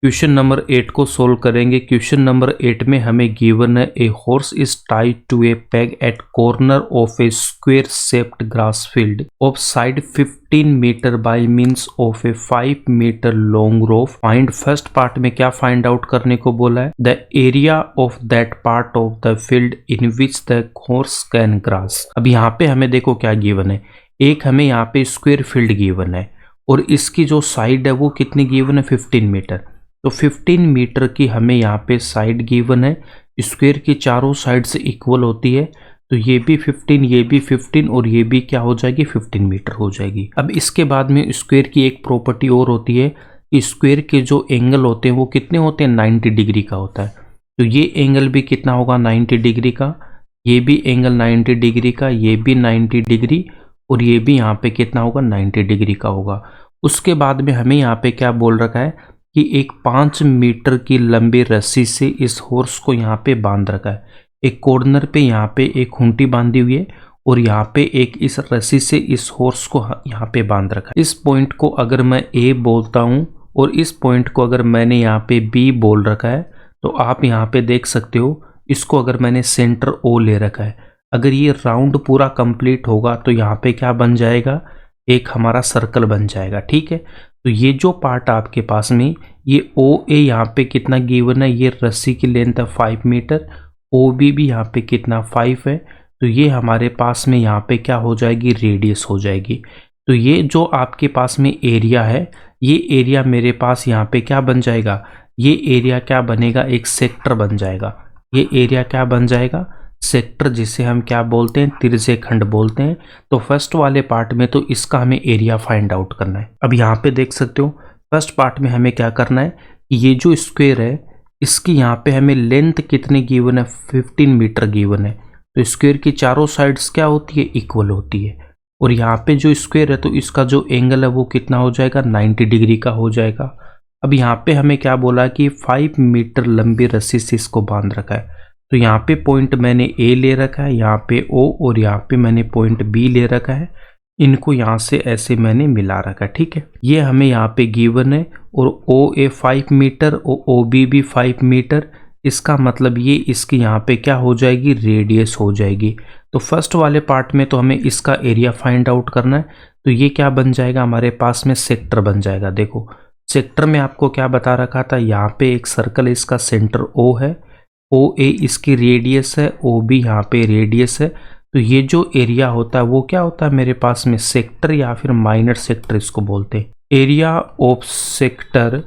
Question number 8 को solve करेंगे। Question number 8 में हमें गिवन है a horse is tied to a peg at corner of a square shaped grass field of side 15 metre by means of a 5 metre long rope. Find first part में क्या find out करने को बोला है? The area of that part of the field in which the horse can grass. अब यहाँ पे हमें देखो क्या गिवन है, एक हमें यहाँ पे स्क्वायर फील्ड गिवन है और इसकी जो साइड है वो कितनी गिवन है? 15 मीटर। तो 15 मीटर की हमें यहाँ पे साइड गिवन है, स्क्वायर की चारों साइड से इक्वल होती है, तो ये भी 15, ये भी 15 और ये भी क्या हो जाएगी? 15 मीटर हो जाएगी। अब इसके बाद में स्क्वायर की एक प्रॉपर्टी और होती है कि स्क्वायर के जो एंगल होते हैं वो कितने होते हैं? 90 डिग्री का होता है। तो ये एंगल भी कितना होगा? 90 डिग्री का। ये भी एंगल 90 डिग्री का, ये भी 90 डिग्री और ये भी यहाँ पे कितना होगा? 90 डिग्री का होगा। उसके बाद में हमें यहाँ पे क्या बोल रखा है कि एक 5 मीटर की लंबी रस्सी से इस हॉर्स को यहाँ पे बांध रखा है। एक कॉर्नर पे यहाँ पे एक खूंटी बांधी हुई है और यहाँ पे एक इस रस्सी से इस हॉर्स को यहाँ पे बांध रखा है। इस पॉइंट को अगर मैं ए बोलता हूँ और इस पॉइंट को अगर मैंने यहाँ पे बी बोल रखा है, तो आप यहाँ पे देख सकते हो इसको अगर मैंने सेंटर ओ ले रखा है, अगर ये राउंड पूरा कंप्लीट होगा तो यहाँ पे क्या बन जाएगा? एक हमारा सर्कल बन जाएगा। ठीक है, तो ये जो पार्ट आपके पास में ये ओ ए यहाँ पे कितना गिवन है? ये रस्सी की लेंथ है 5 मीटर, ओ बी भी यहाँ पे कितना 5 है, तो ये हमारे पास में यहाँ पे क्या हो जाएगी? रेडियस हो जाएगी। तो ये जो आपके पास में एरिया है, ये एरिया मेरे पास यहाँ पे क्या बन जाएगा? ये एरिया क्या बनेगा? एक सेक्टर बन जाएगा। ये एरिया क्या बन जाएगा? सेक्टर, जिसे हम क्या बोलते हैं? तिरछे खंड बोलते हैं। तो फर्स्ट वाले पार्ट में तो इसका हमें एरिया फाइंड आउट करना है। अब यहाँ पे देख सकते हो फर्स्ट पार्ट में हमें क्या करना है कि ये जो स्क्वायर है इसकी यहाँ पे हमें लेंथ कितनी गिवन है? 15 मीटर गिवन है। तो स्क्वायर की चारों साइड्स क्या होती है? इक्वल होती है। और यहाँ पे जो स्क्वायर है तो इसका जो एंगल है वो कितना हो जाएगा? 90 डिग्री का हो जाएगा। अब यहाँ पे हमें क्या बोला कि 5 मीटर लंबी रस्सी से इसको बांध रखा है। तो यहाँ पे पॉइंट मैंने ए ले रखा है, यहाँ पे ओ और यहाँ पे मैंने पॉइंट बी ले रखा है, इनको यहाँ से ऐसे मैंने मिला रखा है। ठीक है, ये हमें यहाँ पे गिवन है और ओ ए 5 मीटर और ओ बी भी 5 मीटर, इसका मतलब ये इसकी यहाँ पे क्या हो जाएगी? रेडियस हो जाएगी। तो फर्स्ट वाले पार्ट में तो हमें इसका एरिया फाइंड आउट करना है, तो ये क्या बन जाएगा? हमारे पास में सेक्टर बन जाएगा। देखो सेक्टर में आपको क्या बता रखा था? यहाँ पे एक सर्कल है, इसका सेंटर ओ है, ओ ए इसकी रेडियस है, ओ बी यहाँ पे रेडियस है। तो ये जो एरिया होता है वो क्या होता है मेरे पास में? सेक्टर या फिर माइनर सेक्टर इसको बोलते हैं। Area of sector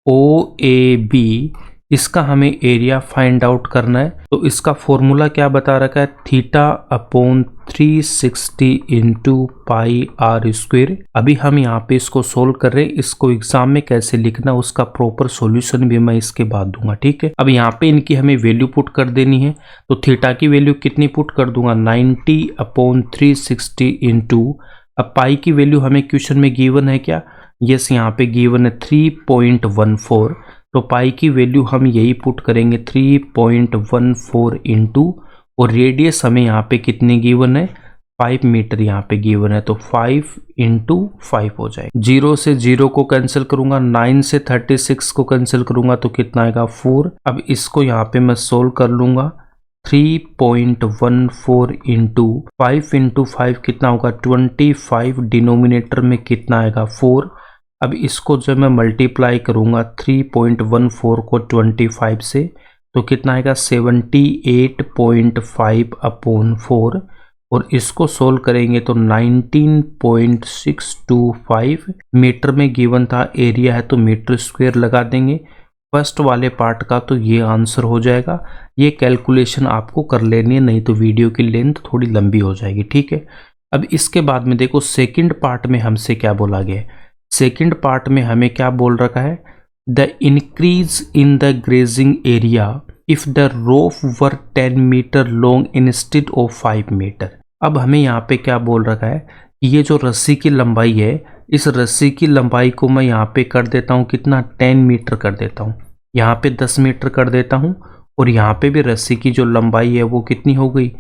O A B, इसका हमें एरिया फाइंड आउट करना है। तो इसका फॉर्मूला क्या बता रखा है? θ/360 इंटू पाई आर स्क्वायर। अभी हम यहाँ पे इसको सोल्व कर रहे हैं, इसको एग्जाम में कैसे लिखना उसका प्रॉपर सॉल्यूशन भी मैं इसके बाद दूंगा। ठीक है, अब यहाँ पे इनकी हमें वैल्यू पुट कर देनी है। तो थीटा की वैल्यू कितनी पुट कर दूंगा? 90/360 इंटू, अब पाई की वैल्यू हमें क्वेश्चन में गिवन है क्या? यस, यहाँ पे गिवन है 3.14। तो पाई की वैल्यू हम यही पुट करेंगे 3.14 इंटू, और रेडियस हमें यहाँ पे कितनी गिवन है? 5 मीटर यहाँ पे गिवन है, तो 5 इंटू 5 हो जाएगा। 0 से 0 को कैंसिल करूंगा, 9 से 36 को कैंसिल करूंगा तो कितना आएगा? 4। अब इसको यहाँ पे मैं सोल्व कर लूंगा। 3.14 इंटू 5 कितना होगा? 25। डिनोमिनेटर में कितना आएगा? 4। अब इसको जब मैं मल्टीप्लाई करूंगा 3.14 को 25 से तो कितना आएगा? 78.5/4, और इसको सोल्व करेंगे तो 19.625 मीटर में गिवन था। एरिया है तो मीटर स्क्वायर लगा देंगे फर्स्ट वाले पार्ट का, तो ये आंसर हो जाएगा। ये कैलकुलेशन आपको कर लेनी है, नहीं तो वीडियो की लेंथ थोड़ी लंबी हो जाएगी। ठीक है, अब इसके बाद में देखो सेकंड पार्ट में हमसे क्या बोला गया है। सेकंड पार्ट में हमें क्या बोल रखा है? The increase in the grazing area if the rope were 10 metre long instead of 5 metre. अब हमें यहाँ पे क्या बोल रखा है कि ये जो रस्सी की लंबाई है, इस रस्सी की लंबाई को मैं यहाँ पे कर देता हूँ कितना? 10 मीटर कर देता हूँ, यहाँ पे 10 मीटर कर देता हूँ, और यहाँ पे भी रस्सी की जो लंबाई है वो कितनी हो गई?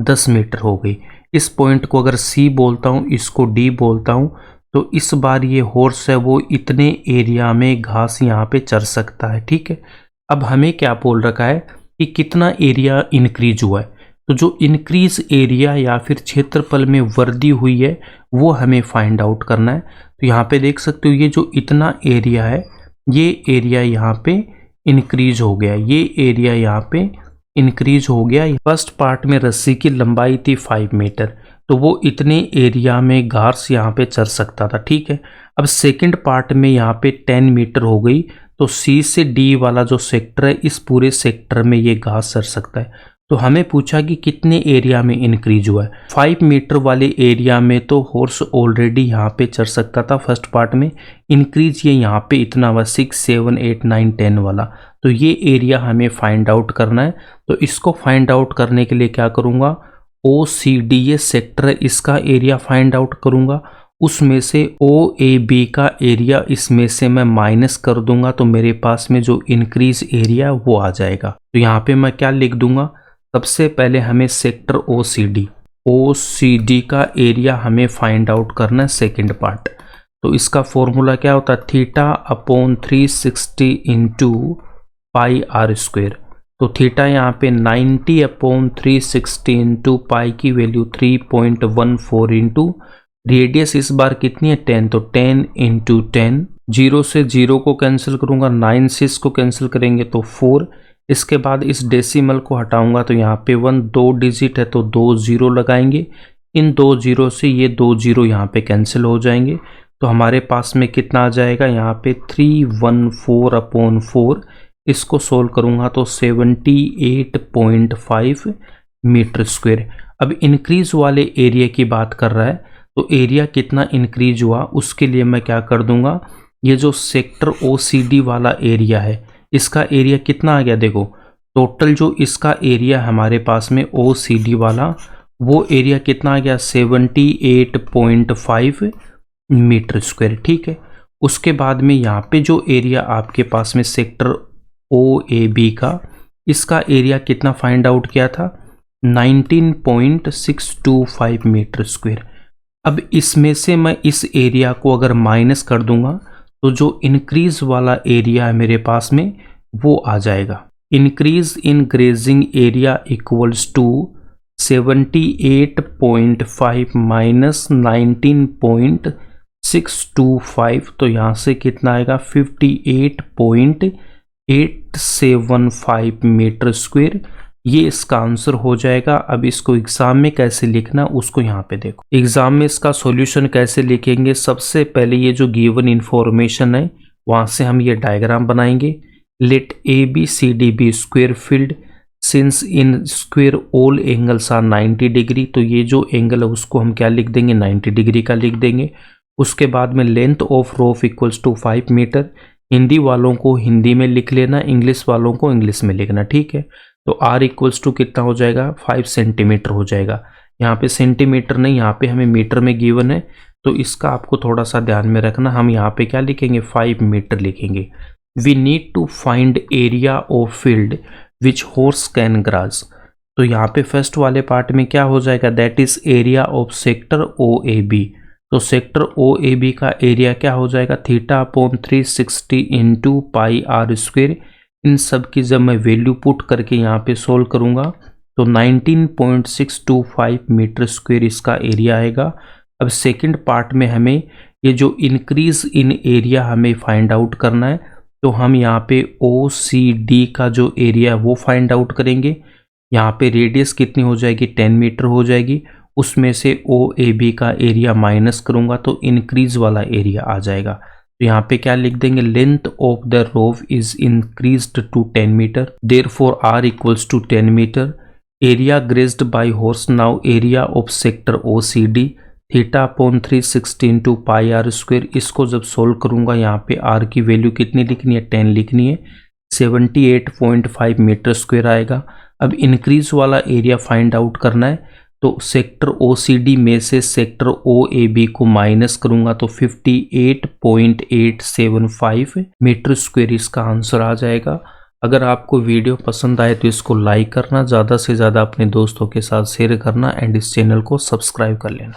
10 मीटर हो गई। इस पॉइंट को अगर सी बोलता हूँ, इसको डी बोलता हूँ, तो इस बार ये हॉर्स है वो इतने एरिया में घास यहाँ पे चर सकता है। ठीक है, अब हमें क्या बोल रखा है कि कितना एरिया इंक्रीज हुआ है, तो जो इंक्रीज एरिया या फिर क्षेत्रफल में वृद्धि हुई है वो हमें फाइंड आउट करना है। तो यहाँ पे देख सकते हो ये जो इतना एरिया है ये एरिया यहाँ पे इंक्रीज हो गया, ये एरिया यहाँ पे इंक्रीज हो गया। फर्स्ट पार्ट में रस्सी की लंबाई थी 5 मीटर, तो वो इतने एरिया में घास यहाँ पे चर सकता था। ठीक है, अब सेकंड पार्ट में यहाँ पे 10 मीटर हो गई, तो सी से डी वाला जो सेक्टर है इस पूरे सेक्टर में ये घास चर सकता है। तो हमें पूछा कि कितने एरिया में इंक्रीज हुआ है। 5 मीटर वाले एरिया में तो हॉर्स ऑलरेडी यहाँ पे चढ़ सकता था फर्स्ट पार्ट में, इंक्रीज ये यहाँ पे इतना हुआ 6, 7, 8, 9, 10 वाला। तो ये एरिया हमें फाइंड आउट करना है। तो इसको फाइंड आउट करने के लिए क्या करूँगा, OCD ये सेक्टर है इसका एरिया फाइंड आउट करूँगा, उसमें से OAB का एरिया इसमें से मैं माइनस कर दूंगा, तो मेरे पास में जो इंक्रीज एरिया वो आ जाएगा। तो यहाँ पे मैं क्या लिख दूंगा, सबसे पहले हमें सेक्टर OCD का एरिया हमें फाइंड आउट करना है सेकंड पार्ट। तो इसका फॉर्मूला क्या होता है, θ/360 इंटू पाई आर स्क्वेयर। तो थीटा यहाँ पे 90/360 इंटू पाई की वैल्यू 3.14 इंटू रेडियस इस बार कितनी है 10, तो 10 इंटू 10। 0 से 0 को कैंसिल करूंगा, 9 से इसको कैंसिल करेंगे तो 4। इसके बाद इस डेसिमल को हटाऊंगा तो यहाँ पे 1 2 डिजिट है तो 2 0 लगाएंगे, इन 2 0 से ये 2 0 यहाँ पे कैंसिल हो जाएंगे। तो हमारे पास में कितना आ जाएगा यहाँ पे 314/4। इसको सोल्व करूंगा तो 78.5 मीटर स्क्वायर। अब इंक्रीज वाले एरिया की बात कर रहा है, तो एरिया कितना इंक्रीज हुआ उसके लिए मैं क्या कर दूंगा, ये जो सेक्टर OCD वाला एरिया है इसका एरिया कितना आ गया, देखो टोटल जो इसका एरिया हमारे पास में OCD वाला वो एरिया कितना आ गया 78.5 मीटर स्क्वायर। ठीक है, उसके बाद में यहाँ पे जो एरिया आपके पास में सेक्टर OAB का, इसका एरिया कितना फाइंड आउट किया था 19.625 मीटर स्क्वायर। अब इसमें से मैं इस एरिया को अगर माइनस कर दूंगा तो जो इंक्रीज वाला एरिया है मेरे पास में वो आ जाएगा। Increase in grazing area equals to 78.5 minus 19.625, तो यहाँ से कितना आएगा 58.875 मीटर स्क्वायर। ये इसका आंसर हो जाएगा। अब इसको एग्जाम में कैसे लिखना उसको यहाँ पे देखो। एग्जाम में इसका सॉल्यूशन कैसे लिखेंगे, सबसे पहले ये जो गिवन इंफॉर्मेशन है वहाँ से हम ये डायग्राम बनाएंगे। Let ABCD be square field since in square all angles are 90 degree, तो ये जो एंगल है उसको हम क्या लिख देंगे 90 डिग्री का लिख देंगे। उसके बाद में length of rope equals to 5 metre. Hindi वालों को हिंदी में लिख लेना, इंग्लिश वालों को इंग्लिश में लिखना। ठीक है, तो R इक्वल्स टू कितना हो जाएगा 5 सेंटीमीटर हो जाएगा। यहाँ पे सेंटीमीटर नहीं, यहाँ पे हमें मीटर में गिवन है, तो इसका आपको थोड़ा सा ध्यान में रखना। हम यहाँ पे क्या लिखेंगे 5 मीटर लिखेंगे। We need to find area of field which horse can grass. तो यहाँ पे फर्स्ट वाले पार्ट में क्या हो जाएगा, that is area of sector OAB। तो सेक्टर OAB का एरिया क्या हो जाएगा θ/360 इंटू पाई आर स्क्वेयर। इन सब की जब मैं वैल्यू पुट करके यहाँ पे सोल्व करूँगा तो 19.625 मीटर स्क्वायर इसका एरिया आएगा। अब सेकंड पार्ट में हमें ये जो इंक्रीज इन एरिया हमें फाइंड आउट करना है, तो हम यहाँ पे OCD का जो एरिया है वो फाइंड आउट करेंगे। यहाँ पे रेडियस कितनी हो जाएगी 10 मीटर हो जाएगी, उसमें से OAB का एरिया माइनस करूँगा तो इंक्रीज वाला एरिया आ जाएगा। तो यहाँ पे क्या लिख देंगे, length of the rope is increased to 10 metre, therefore R equals to 10 metre. Area grazed by horse, now area of sector OCD θ/360 into pi R square. इसको जब सोल्व करूंगा यहाँ पे R की वैल्यू कितनी लिखनी है 10 लिखनी है, 78.5 मीटर स्क्वायर आएगा। अब इंक्रीज वाला एरिया फाइंड आउट करना है, तो सेक्टर OCD में से सेक्टर OAB को माइनस करूंगा तो 58.875 मीटर स्क्वायर इसका आंसर आ जाएगा। अगर आपको वीडियो पसंद आए तो इसको लाइक करना, ज़्यादा से ज़्यादा अपने दोस्तों के साथ शेयर करना एंड इस चैनल को सब्सक्राइब कर लेना।